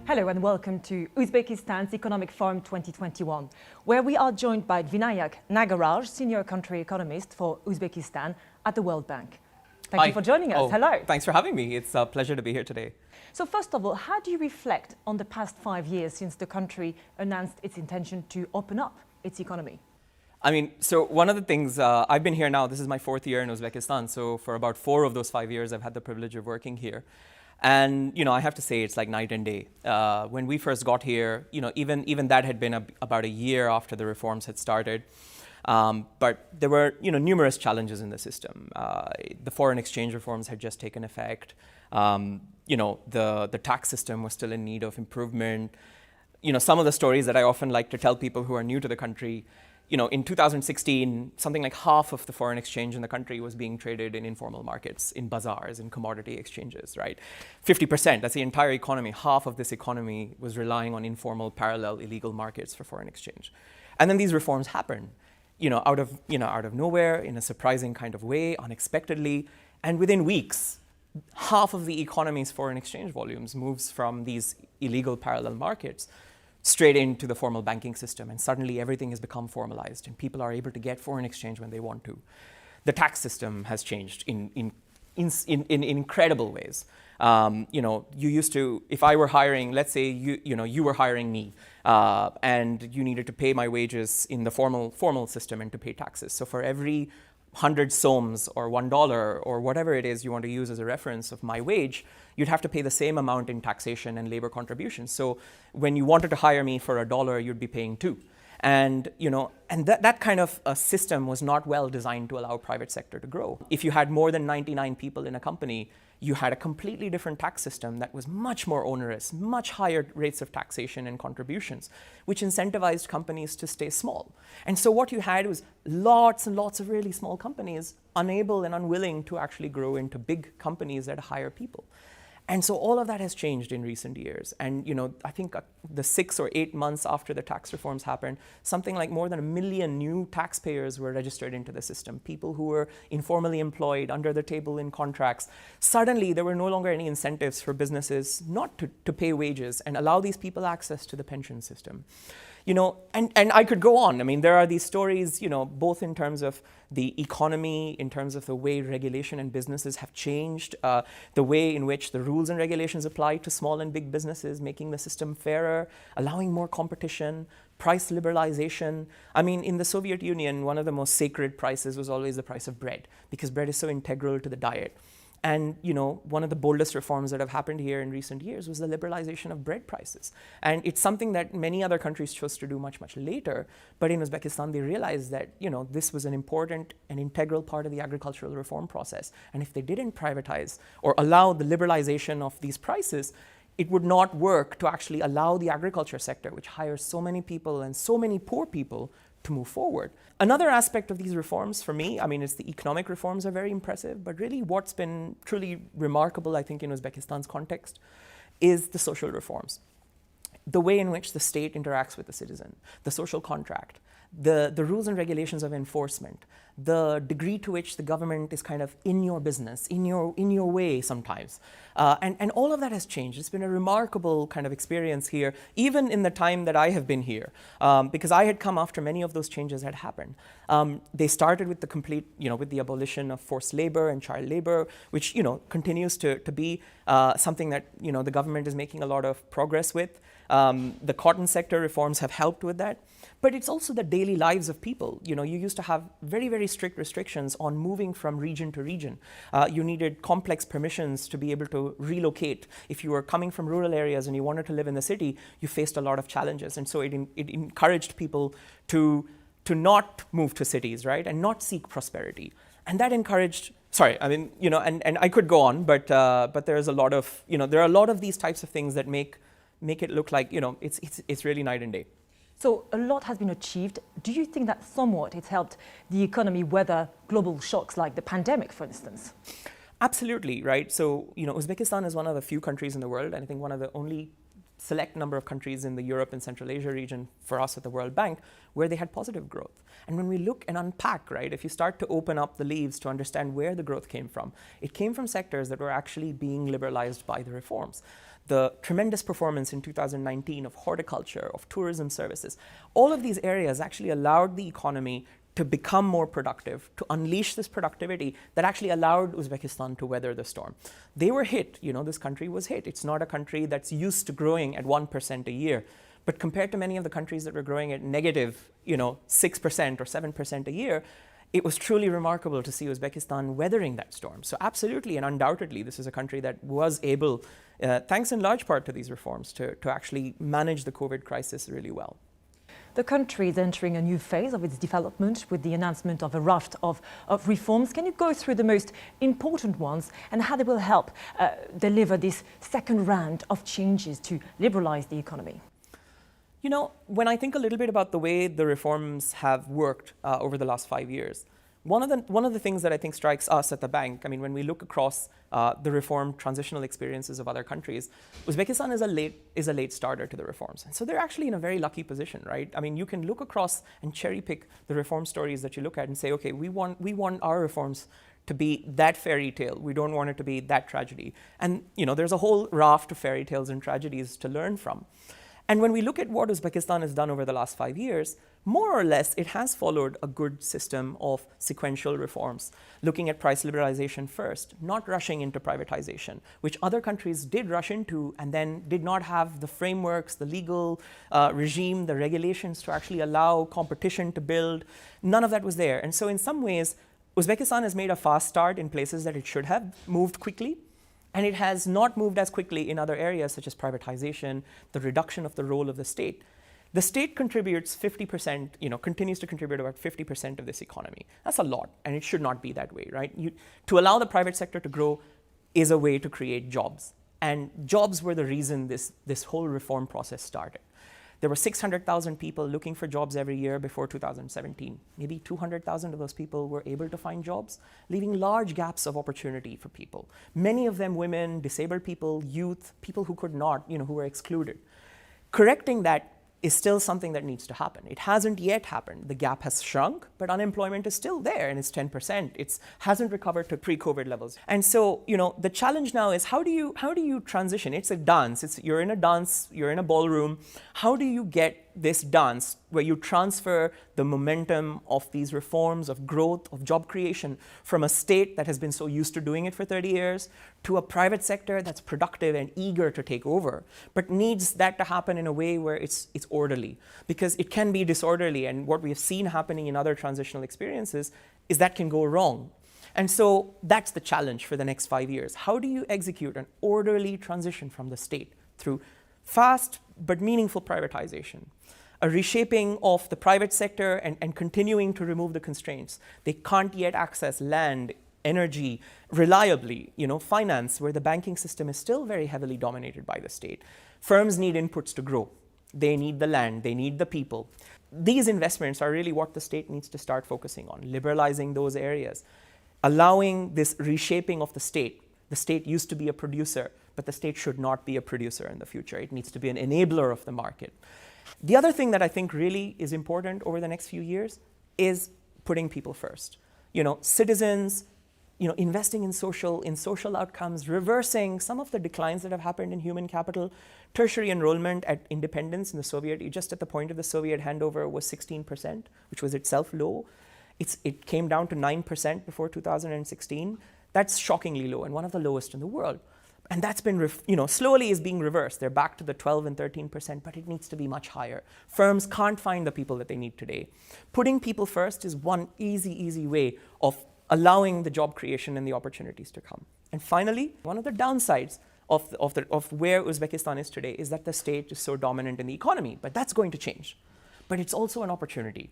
Hello and welcome to Uzbekistan's Economic Forum 2021, where we are joined by Vinayak Nagaraj, Senior Country Economist for Uzbekistan at the World Bank. Thank you for joining us. Hello. Thanks for having me. It's a pleasure to be here today. So first of all, how do you reflect on the past 5 years since the country announced its intention to open up its economy? I mean, so one of the things, I've been here now, this is my 4th year in Uzbekistan, so for about 4 of those 5 years I've had the privilege of working here. And, I have to say it's like night and day. When we first got here, even that had been about a year after the reforms had started. But there were, numerous challenges in the system. The foreign exchange reforms had just taken effect. The tax system was still in need of improvement. Some of the stories that I often like to tell people who are new to the country, in 2016, something like half of the foreign exchange in the country was being traded in informal markets, in bazaars, in commodity exchanges, right? 50%, that's the entire economy. Half of this economy was relying on informal, parallel, illegal markets for foreign exchange. And then these reforms happened, out of nowhere, in a surprising kind of way, unexpectedly. And within weeks, half of the economy's foreign exchange volumes moves from these illegal parallel markets straight into the formal banking system, and suddenly everything has become formalized and people are able to get foreign exchange when they want to. The tax system has changed in incredible ways. You used to, if I were hiring, let's say you were hiring me, and you needed to pay my wages in the formal system and to pay taxes. So for every 100 soms or $1 or whatever it is you want to use as a reference of my wage, you'd have to pay the same amount in taxation and labor contributions. So when you wanted to hire me for $1, you'd be paying 2. And that kind of a system was not well designed to allow private sector to grow. If you had more than 99 people in a company, you had a completely different tax system that was much more onerous, much higher rates of taxation and contributions, which incentivized companies to stay small. And so what you had was lots and lots of really small companies unable and unwilling to actually grow into big companies that hire people. And so all of that has changed in recent years. And I think the 6 or 8 months after the tax reforms happened, something like more than 1 million new taxpayers were registered into the system. People who were informally employed, under the table in contracts. Suddenly, there were no longer any incentives for businesses not to pay wages and allow these people access to the pension system. And I could go on. I mean, there are these stories, both in terms of the economy, in terms of the way regulation and businesses have changed, the way in which the rules and regulations apply to small and big businesses, making the system fairer, allowing more competition, price liberalization. I mean, in the Soviet Union, one of the most sacred prices was always the price of bread, because bread is so integral to the diet. And one of the boldest reforms that have happened here in recent years was the liberalization of bread prices. And it's something that many other countries chose to do much, much later. But in Uzbekistan, they realized that this was an important and integral part of the agricultural reform process. And if they didn't privatize or allow the liberalization of these prices, it would not work to actually allow the agriculture sector, which hires so many people and so many poor people, to move forward. Another aspect of these reforms for me, I mean, it's the economic reforms are very impressive, but really what's been truly remarkable, I think, in Uzbekistan's context is the social reforms. The way in which the state interacts with the citizen, the social contract, the rules and regulations of enforcement, the degree to which the government is kind of in your business, in your way sometimes. And all of that has changed. It's been a remarkable kind of experience here, even in the time that I have been here, because I had come after many of those changes had happened. They started with the complete, with the abolition of forced labor and child labor, which, continues to be something that, the government is making a lot of progress with. The cotton sector reforms have helped with that. But it's also the daily lives of people. You used to have very, very strict restrictions on moving from region to region. You needed complex permissions to be able to relocate. If you were coming from rural areas and you wanted to live in the city, you faced a lot of challenges. And so it encouraged people to not move to cities, right, and not seek prosperity. And that encouraged, and I could go on, but there's a lot of, there are a lot of these types of things that make it look like, it's really night and day. So a lot has been achieved. Do you think that somewhat it's helped the economy weather global shocks like the pandemic, for instance? Absolutely, right? So, Uzbekistan is one of the few countries in the world, and I think one of the only select number of countries in the Europe and Central Asia region for us at the World Bank where they had positive growth. And when we look and unpack, right, if you start to open up the leaves to understand where the growth came from, it came from sectors that were actually being liberalized by the reforms. The tremendous performance in 2019 of horticulture, of tourism services, all of these areas actually allowed the economy to become more productive, to unleash this productivity that actually allowed Uzbekistan to weather the storm. They were hit, this country was hit. It's not a country that's used to growing at 1% a year. But compared to many of the countries that were growing at negative, 6% or 7% a year, it was truly remarkable to see Uzbekistan weathering that storm. So absolutely and undoubtedly, this is a country that was able, thanks in large part to these reforms, to actually manage the COVID crisis really well. The country is entering a new phase of its development with the announcement of a raft of reforms. Can you go through the most important ones and how they will help deliver this second round of changes to liberalize the economy? When I think a little bit about the way the reforms have worked over the last 5 years, one of the things that I think strikes us at the bank, when we look across the reform transitional experiences of other countries, Uzbekistan is a late starter to the reforms. And so they're actually in a very lucky position, right? You can look across and cherry pick the reform stories that you look at and say, okay, we want our reforms to be that fairy tale. We don't want it to be that tragedy. And there's a whole raft of fairy tales and tragedies to learn from. And when we look at what Uzbekistan has done over the last 5 years, more or less, it has followed a good system of sequential reforms, looking at price liberalization first, not rushing into privatization, which other countries did rush into and then did not have the frameworks, the legal regime, the regulations to actually allow competition to build. None of that was there. And so in some ways, Uzbekistan has made a fast start in places that it should have moved quickly. And it has not moved as quickly in other areas such as privatization, the reduction of the role of the state. The state contributes 50%, continues to contribute about 50% of this economy. That's a lot, and it should not be that way, right? To allow the private sector to grow is a way to create jobs. And jobs were the reason this whole reform process started. There were 600,000 people looking for jobs every year before 2017. Maybe 200,000 of those people were able to find jobs, leaving large gaps of opportunity for people. Many of them women, disabled people, youth, people who could not, who were excluded. Correcting that is still something that needs to happen. It hasn't yet happened. The gap has shrunk, but unemployment is still there, and it's 10%. It hasn't recovered to pre-COVID levels. And so, the challenge now is how do you transition? It's a dance. You're in a dance, you're in a ballroom. How do you get this dance where you transfer the momentum of these reforms, of growth, of job creation from a state that has been so used to doing it for 30 years to a private sector that's productive and eager to take over, but needs that to happen in a way where it's orderly, because it can be disorderly. And what we have seen happening in other transitional experiences is that can go wrong. And so that's the challenge for the next 5 years. How do you execute an orderly transition from the state through fast but meaningful privatization, a reshaping of the private sector and continuing to remove the constraints? They can't yet access land, energy reliably, finance, where the banking system is still very heavily dominated by the state. Firms need inputs to grow. They need the land, they need the people. These investments are really what the state needs to start focusing on, liberalizing those areas, allowing this reshaping of the state. The state used to be a producer, but the state should not be a producer in the future. It needs to be an enabler of the market. The other thing that I think really is important over the next few years is putting people first. Citizens, investing in social outcomes, reversing some of the declines that have happened in human capital. Tertiary enrollment at independence in the Soviet, just at the point of the Soviet handover, was 16%, which was itself low. It came down to 9% before 2016. That's shockingly low and one of the lowest in the world. And that's been, slowly is being reversed. They're back to the 12 and 13%, but it needs to be much higher. Firms can't find the people that they need today. Putting people first is one easy way of allowing the job creation and the opportunities to come. And finally, one of the downsides of where Uzbekistan is today is that the state is so dominant in the economy, but that's going to change. But it's also an opportunity.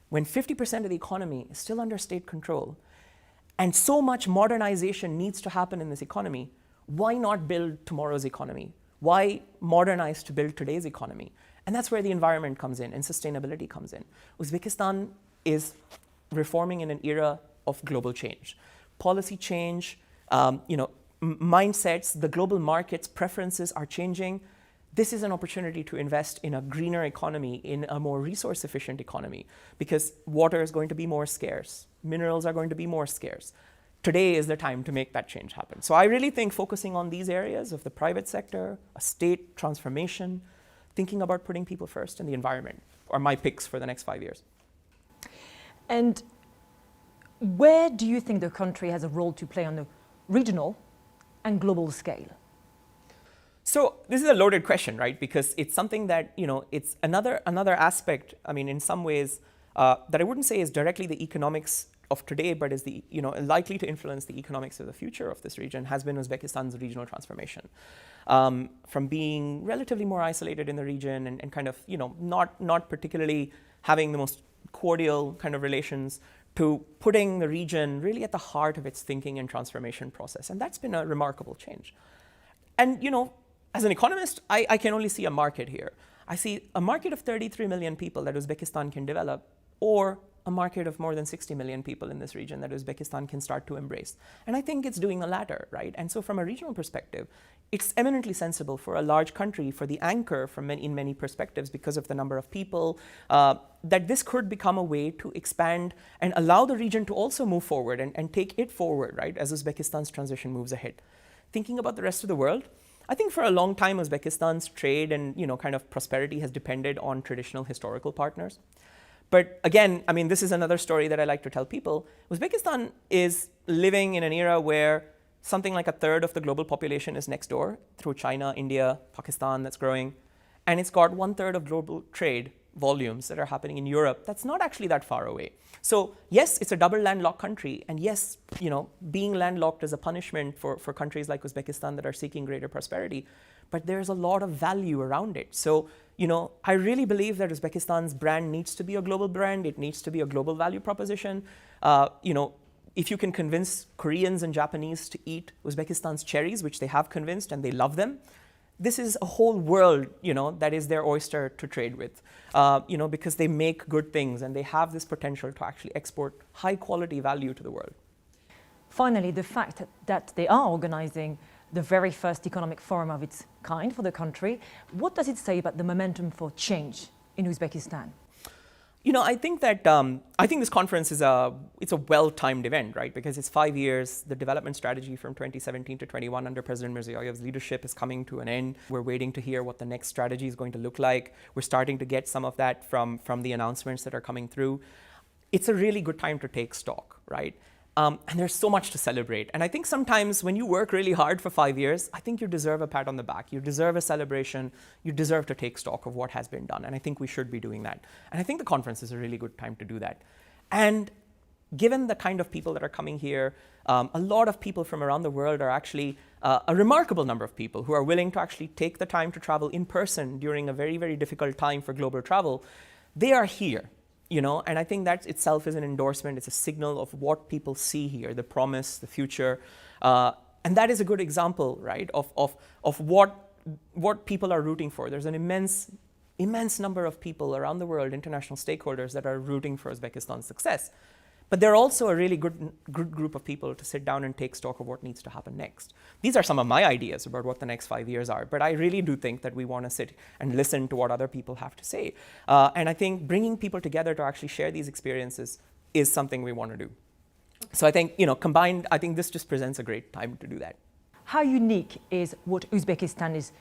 When 50% of the economy is still under state control, and so much modernization needs to happen in this economy, why not build tomorrow's economy? Why modernize to build today's economy? And that's where the environment comes in and sustainability comes in. Uzbekistan is reforming in an era of global change. Policy change, mindsets, the global markets, preferences are changing. this is an opportunity to invest in a greener economy, in a more resource efficient economy, because water is going to be more scarce, minerals are going to be more scarce. Today is the time to make that change happen. So I really think focusing on these areas of the private sector, a state transformation, thinking about putting people first and the environment are my picks for the next 5 years. And where do you think the country has a role to play on the regional and global scale? So this is a loaded question, right? Because it's something that, it's another aspect, I mean, in some ways, that I wouldn't say is directly the economics of today, but is the, likely to influence the economics of the future of this region, has been Uzbekistan's regional transformation. From being relatively more isolated in the region and kind of, not particularly having the most cordial kind of relations, to putting the region really at the heart of its thinking and transformation process. And that's been a remarkable change. And, as an economist, I can only see a market here. I see a market of 33 million people that Uzbekistan can develop, or a market of more than 60 million people in this region that Uzbekistan can start to embrace. And I think it's doing the latter, right? And so from a regional perspective, it's eminently sensible for a large country, for the anchor in many perspectives because of the number of people, that this could become a way to expand and allow the region to also move forward and take it forward, right, as Uzbekistan's transition moves ahead. Thinking about the rest of the world, I think for a long time, Uzbekistan's trade and kind of prosperity has depended on traditional historical partners. But again, I mean, this is another story that I like to tell people. Uzbekistan is living in an era where something like a third of the global population is next door through China, India, Pakistan, that's growing. And it's got 1/3 of global trade volumes that are happening in Europe. That's not actually that far away. So yes, it's a double landlocked country. And yes, being landlocked is a punishment for countries like Uzbekistan that are seeking greater prosperity. But there's a lot of value around it. So, I really believe that Uzbekistan's brand needs to be a global brand. It needs to be a global value proposition. If you can convince Koreans and Japanese to eat Uzbekistan's cherries, which they have convinced and they love them, this is a whole world, that is their oyster to trade with, because they make good things and they have this potential to actually export high quality value to the world. Finally, the fact that they are organizing the very first economic forum of its kind for the country, what does it say about the momentum for change in Uzbekistan? I think that this conference is it's a well-timed event, right? Because it's 5 years. The development strategy from 2017 to 21 under President Mirziyoyev's leadership is coming to an end. We're waiting to hear what the next strategy is going to look like. We're starting to get some of that from the announcements that are coming through. It's a really good time to take stock, right? And there's so much to celebrate. And I think sometimes when you work really hard for 5 years, I think you deserve a pat on the back. You deserve a celebration. You deserve to take stock of what has been done. And I think we should be doing that. And I think the conference is a really good time to do that. And given the kind of people that are coming here, a lot of people from around the world are actually, a remarkable number of people who are willing to actually take the time to travel in person during a very, very difficult time for global travel. They are here. And I think that itself is an endorsement. It's a signal of what people see here, the promise, the future. And that is a good example, right, of what people are rooting for. There's an immense number of people around the world, international stakeholders, that are rooting for Uzbekistan's success. But they're also a really good group of people to sit down and take stock of what needs to happen next. These are some of my ideas about what the next 5 years are, but I really do think that we want to sit and listen to what other people have to say. And I think bringing people together to actually share these experiences is something we want to do. So I think, combined, I think this just presents a great time to do that. How unique is what Uzbekistan is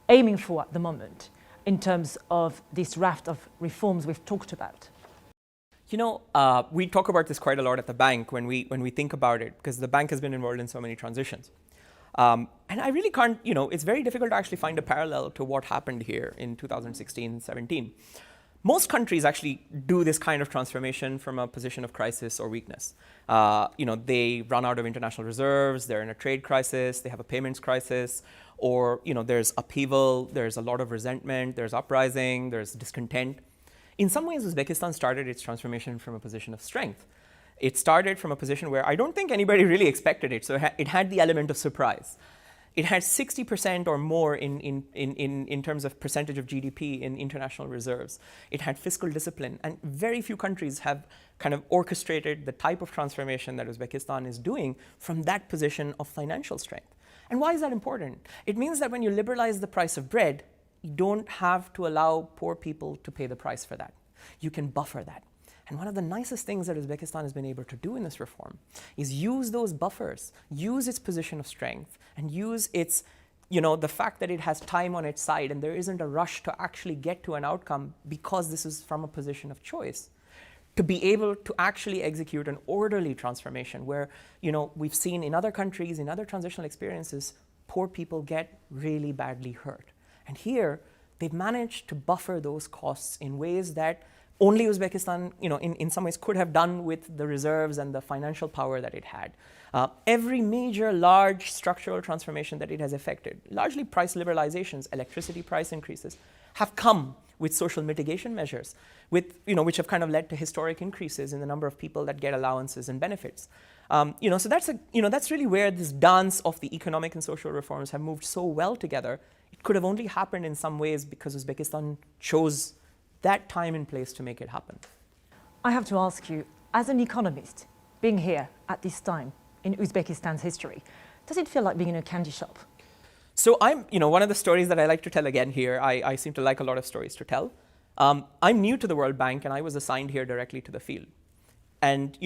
aiming for at the moment in terms of this raft of reforms we've talked about? We talk about this quite a lot at the bank when we think about it, because the bank has been involved in so many transitions. And I really can't, it's very difficult to actually find a parallel to what happened here in 2016 and 17. Most countries actually do this kind of transformation from a position of crisis or weakness. They run out of international reserves, they're in a trade crisis, they have a payments crisis, or, there's upheaval, there's a lot of resentment, there's uprising, there's discontent. In some ways, Uzbekistan started its transformation from a position of strength. It started from a position where I don't think anybody really expected it, so it had the element of surprise. It had 60% or more in terms of percentage of GDP in international reserves. It had fiscal discipline, and very few countries have kind of orchestrated the type of transformation that Uzbekistan is doing from that position of financial strength. And why is that important? It means that when you liberalize the price of bread, you don't have to allow poor people to pay the price for that. You can buffer that. And one of the nicest things that Uzbekistan has been able to do in this reform is use those buffers, use its position of strength, and use its, the fact that it has time on its side and there isn't a rush to actually get to an outcome because this is from a position of choice, to be able to actually execute an orderly transformation where, we've seen in other countries, in other transitional experiences, poor people get really badly hurt. And here, they've managed to buffer those costs in ways that only Uzbekistan, in some ways could have done with the reserves and the financial power that it had. Every major large structural transformation that it has effected, largely price liberalizations, electricity price increases, have come with social mitigation measures, which have kind of led to historic increases in the number of people that get allowances and benefits. So that's really where this dance of the economic and social reforms have moved so well together. It could have only happened in some ways because Uzbekistan chose that time and place to make it happen. I have to ask you, as an economist, being here at this time in Uzbekistan's history, does it feel like being in a candy shop? So one of the stories that I like to tell again here, I seem to like a lot of stories to tell. I'm new to the World Bank and I was assigned here directly to the field. And,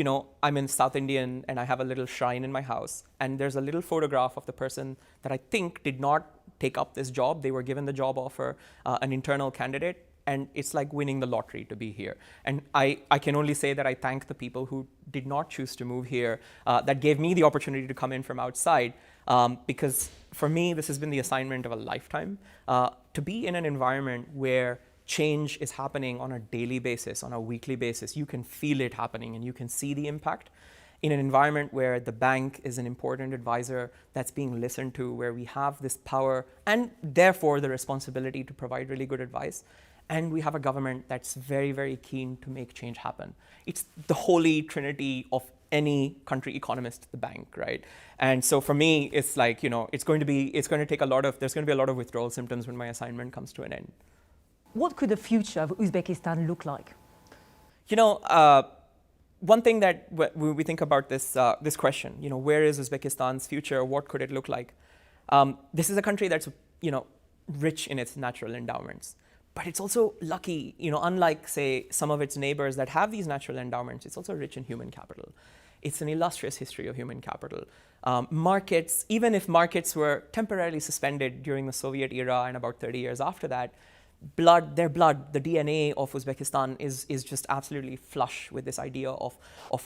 I'm in South Indian and I have a little shrine in my house. And there's a little photograph of the person that I think did not take up this job. They were given the job offer, an internal candidate. And it's like winning the lottery to be here. And I can only say that I thank the people who did not choose to move here, that gave me the opportunity to come in from outside. Because for me, this has been the assignment of a lifetime, to be in an environment where change is happening on a daily basis, on a weekly basis. You can feel it happening and you can see the impact. In an environment where the bank is an important advisor that's being listened to, where we have this power and therefore the responsibility to provide really good advice. And we have a government that's very, very keen to make change happen. It's the holy trinity of any country economist at the bank, right? And so for me, it's like, there's going to be a lot of withdrawal symptoms when my assignment comes to an end. What could the future of Uzbekistan look like? One thing that when we think about this question, where is Uzbekistan's future? What could it look like? This is a country that's, rich in its natural endowments. But it's also lucky, unlike, say, some of its neighbors that have these natural endowments, it's also rich in human capital. It's an illustrious history of human capital. Markets, even if markets were temporarily suspended during the Soviet era and about 30 years after that, the DNA of Uzbekistan is just absolutely flush with this idea of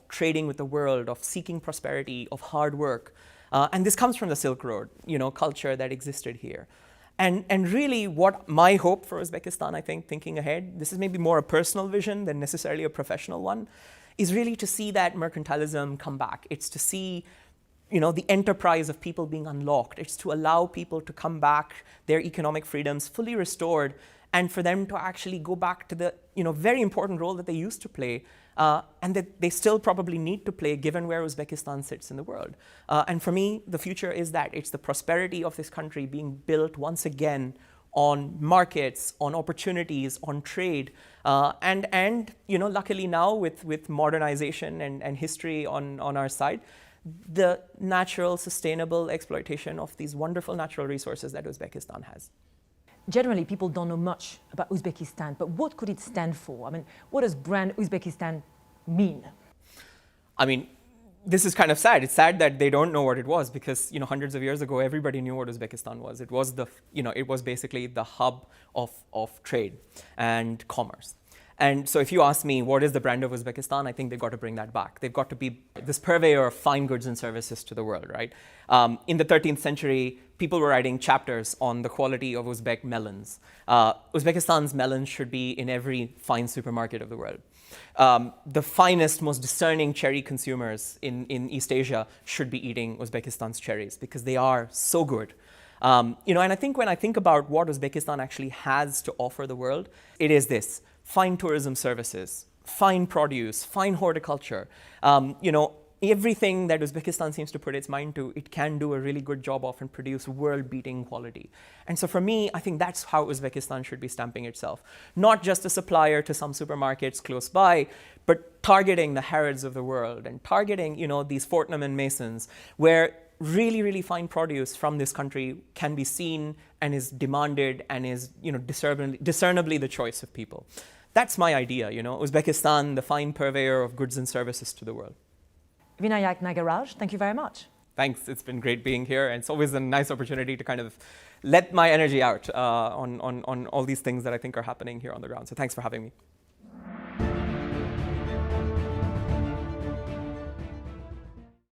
trading with the world, of seeking prosperity, of hard work. And this comes from the Silk Road, culture that existed here. And really what my hope for Uzbekistan, I think, thinking ahead, this is maybe more a personal vision than necessarily a professional one, is really to see that mercantilism come back. It's to see, the enterprise of people being unlocked. It's to allow people to come back, their economic freedoms fully restored, and for them to actually go back to the, very important role that they used to play, and that they still probably need to play given where Uzbekistan sits in the world. And for me, the future is that. It's the prosperity of this country being built once again on markets, on opportunities, on trade. And luckily now with modernization and history on our side, the natural, sustainable exploitation of these wonderful natural resources that Uzbekistan has. Generally, people don't know much about Uzbekistan, but what could it stand for? I mean, what does brand Uzbekistan mean? I mean, this is kind of sad. It's sad that they don't know what it was because, hundreds of years ago, everybody knew what Uzbekistan was. It was it was basically the hub of trade and commerce. And so if you ask me, what is the brand of Uzbekistan? I think they've got to bring that back. They've got to be this purveyor of fine goods and services to the world, right? In the 13th century, people were writing chapters on the quality of Uzbek melons. Uzbekistan's melons should be in every fine supermarket of the world. The finest, most discerning cherry consumers in East Asia should be eating Uzbekistan's cherries because they are so good. And I think when I think about what Uzbekistan actually has to offer the world, it is this: fine tourism services, fine produce, fine horticulture. Everything that Uzbekistan seems to put its mind to, it can do a really good job of and produce world-beating quality. And so for me, I think that's how Uzbekistan should be stamping itself. Not just a supplier to some supermarkets close by, but targeting the Harrods of the world and targeting, these Fortnum and Masons, where really, really fine produce from this country can be seen and is demanded and is, discernibly the choice of people. That's my idea, Uzbekistan, the fine purveyor of goods and services to the world. Vinayak Nagaraj, thank you very much. Thanks, it's been great being here, and it's always a nice opportunity to kind of let my energy out on all these things that I think are happening here on the ground. So thanks for having me.